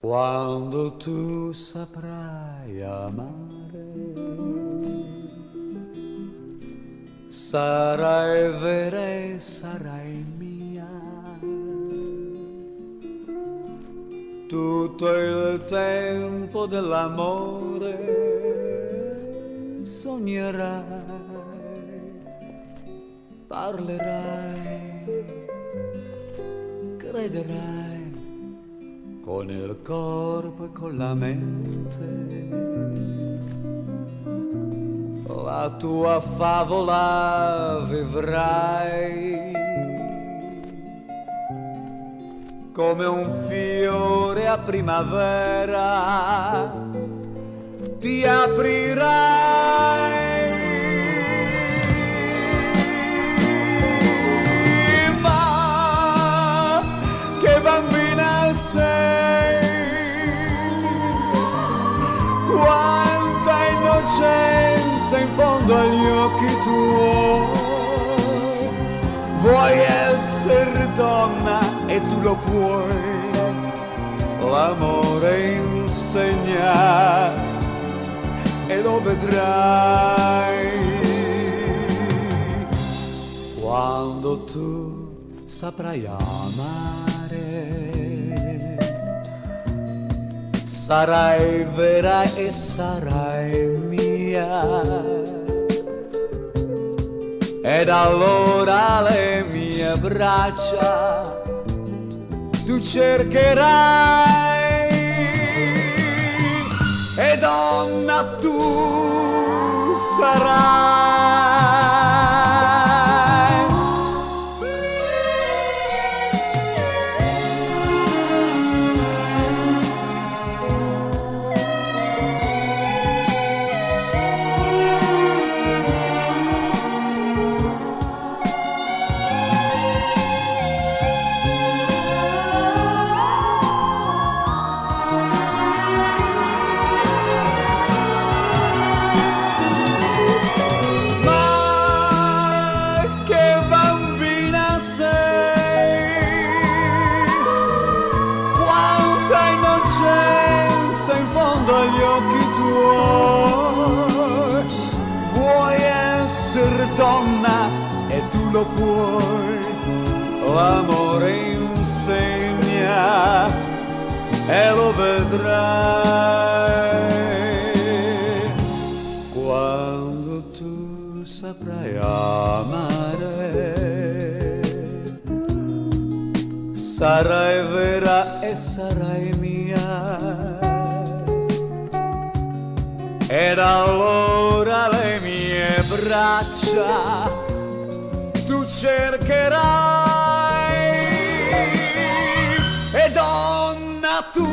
Quando tu saprai amare, sarai vera e sarai mia. Tutto il tempo dell'amore sognerai, parlerai, crederai con il corpo e con la mente. La tua favola vivrai come un fiore a primavera, ti aprirai. Ma che bambina sei, quanta innocenza in fondo agli occhi tuoi. Vuoi essere donna e tu lo puoi, l'amore insegna e lo vedrai. Quando tu saprai amare, sarai vera e sarai mia. Ed allora le mie braccia tu cercherai, e donna tu sarai. In fondo agli occhi tuoi, vuoi essere donna e tu lo puoi, l'amore insegna e lo vedrai. Quando tu saprai amare, sarai vera e sarai mia. Ed allora le mie braccia tu cercherai, e donna tu